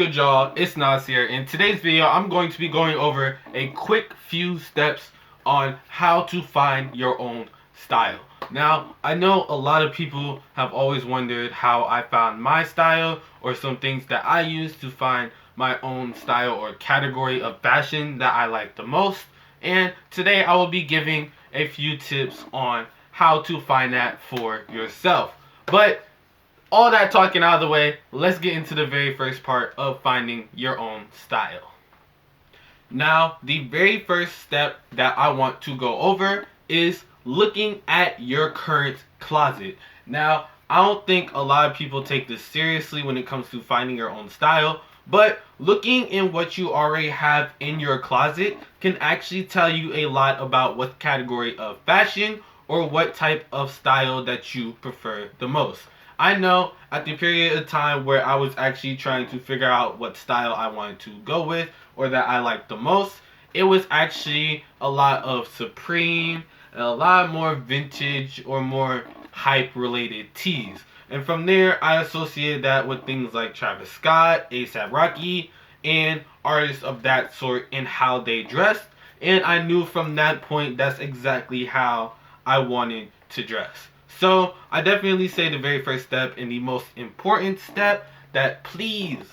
good, y'all? It's Naazir. In today's video, I'm going to be going over a quick few steps on how to find your own style. Now, I know a lot of people have always wondered how I found my style or some things that I use to find my own style or category of fashion that I like the most. And today I will be giving a few tips on how to find that for yourself. But all that talking out of the way, let's get into the very first part of finding your own style. Now, the very first step that I want to go over is looking at your current closet. Now, I don't think a lot of people take this seriously when it comes to finding your own style, but looking in what you already have in your closet can actually tell you a lot about what category of fashion or what type of style that you prefer the most. I know at the period of time where I was actually trying to figure out what style I wanted to go with or that I liked the most, it was actually a lot of Supreme and a lot more vintage or more hype related tees. And from there, I associated that with things like Travis Scott, A$AP Rocky, and artists of that sort and how they dressed. And I knew from that point that's exactly how I wanted to dress. So I definitely say the very first step and the most important step that please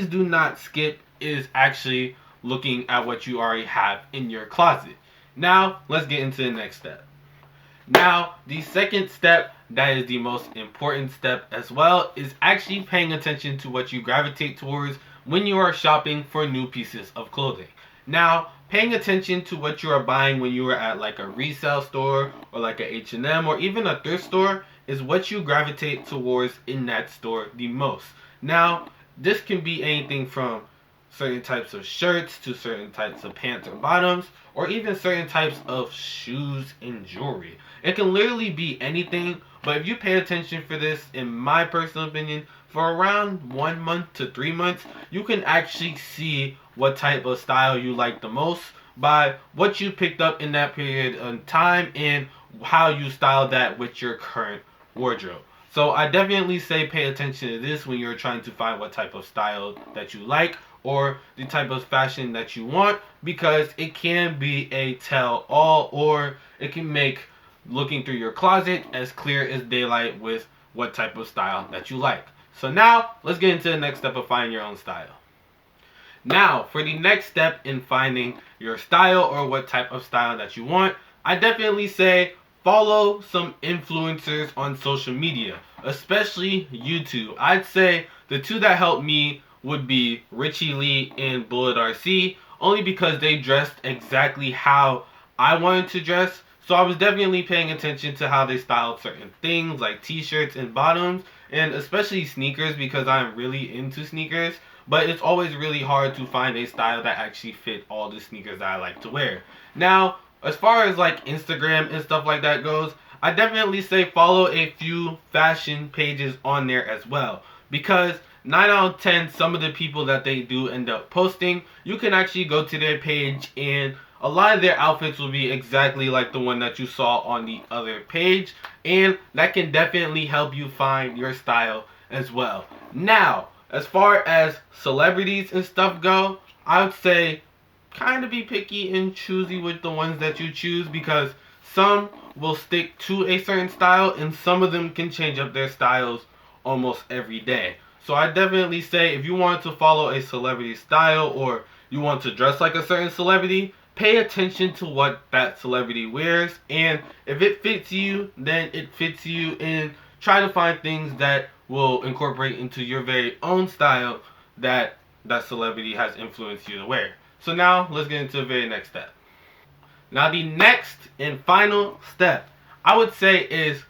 do not skip is actually looking at what you already have in your closet. Now let's get into the next step. Now the second step, that is the most important step as well, is actually paying attention to what you gravitate towards when you are shopping for new pieces of clothing. Now, paying attention to what you are buying when you are at like a resale store or like a H&M or even a thrift store is what you gravitate towards in that store the most. Now, this can be anything from certain types of shirts to certain types of pants or bottoms, or even certain types of shoes and jewelry. It can literally be anything, but if you pay attention for this, in my personal opinion, for around 1 month to 3 months, you can actually see what type of style you like the most by what you picked up in that period of time and how you style that with your current wardrobe. So I definitely say pay attention to this when you're trying to find what type of style that you like or the type of fashion that you want, because it can be a tell-all or it can make looking through your closet as clear as daylight with what type of style that you like. So now let's get into the next step of finding your own style. Now, for the next step in finding your style or what type of style that you want, I definitely say follow some influencers on social media, especially YouTube. I'd say the two that helped me would be Richie Lee and Bullet RC, only because they dressed exactly how I wanted to dress. So I was definitely paying attention to how they styled certain things like t-shirts and bottoms, and especially sneakers because I'm really into sneakers. But it's always really hard to find a style that actually fit all the sneakers that I like to wear. Now, as far as like Instagram and stuff like that goes, I definitely say follow a few fashion pages on there as well, because 9 out of 10, some of the people that they do end up posting, you can actually go to their page and a lot of their outfits will be exactly like the one that you saw on the other page, and that can definitely help you find your style as well. Now, as far as celebrities and stuff go, I would say kind of be picky and choosy with the ones that you choose, because some will stick to a certain style and some of them can change up their styles almost every day. So I definitely say if you want to follow a celebrity style or you want to dress like a certain celebrity, pay attention to what that celebrity wears, and if it fits you, then it fits you, and try to find things that will incorporate into your very own style that that celebrity has influenced you to wear. So now let's get into the very next step. Now the next and final step I would say is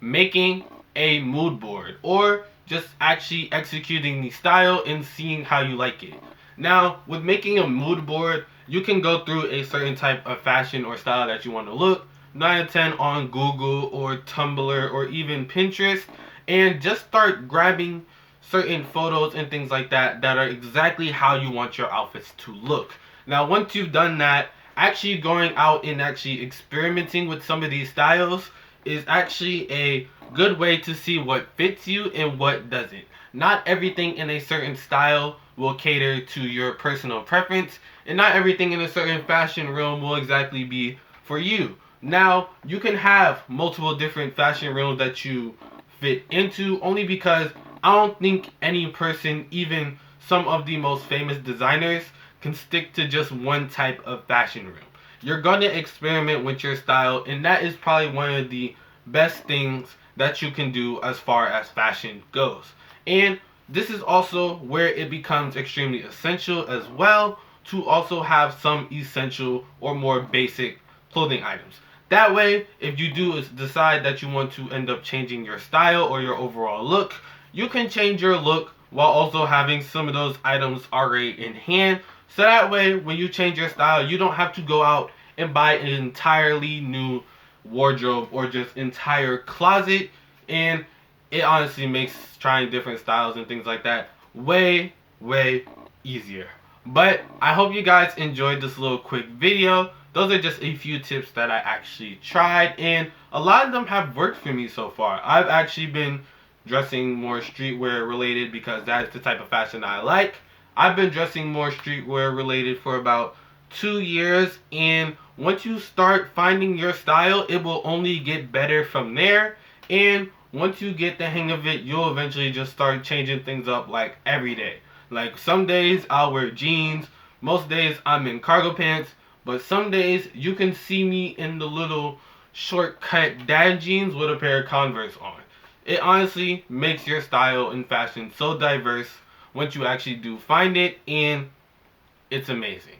making a mood board, or just actually executing the style and seeing how you like it. Now, with making a mood board, you can go through a certain type of fashion or style that you want to look, 9 out of 10 on Google or Tumblr or even Pinterest, and just start grabbing certain photos and things like that that are exactly how you want your outfits to look. Now, once you've done that, actually going out and actually experimenting with some of these styles is actually a good way to see what fits you and what doesn't. not everything in a certain style will cater to your personal preference, and not everything in a certain fashion realm will exactly be for you. Now, you can have multiple different fashion realms that you fit into, only because I don't think any person, even some of the most famous designers, can stick to just one type of fashion realm. You're gonna experiment with your style, and that is probably one of the best things that you can do as far as fashion goes. And this is also where it becomes extremely essential as well to also have some essential or more basic clothing items. That way, if you do decide that you want to end up changing your style or your overall look, you can change your look while also having some of those items already in hand. So that way, when you change your style, you don't have to go out and buy an entirely new wardrobe or just entire closet. And it honestly makes trying different styles and things like that way, way easier. But I hope you guys enjoyed this little quick video. Those are just a few tips that I actually tried, and a lot of them have worked for me so far. I've actually been dressing more streetwear related because that's the type of fashion I like. I've been dressing more streetwear related for about 2 years, and once you start finding your style, it will only get better from there. And once you get the hang of it, you'll eventually just start changing things up like every day. Like some days I'll wear jeans, most days I'm in cargo pants, but some days you can see me in the little shortcut dad jeans with a pair of Converse on. It honestly makes your style and fashion so diverse once you actually do find it, and it's amazing.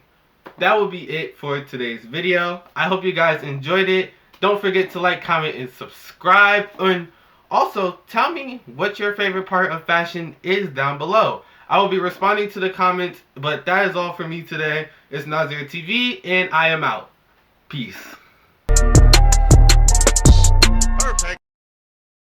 That will be it for today's video. I hope you guys enjoyed it. Don't forget to like, comment, and subscribe. And also, tell me what your favorite part of fashion is down below. I will be responding to the comments, but that is all for me today. It's Naazir TV, and I am out. Peace.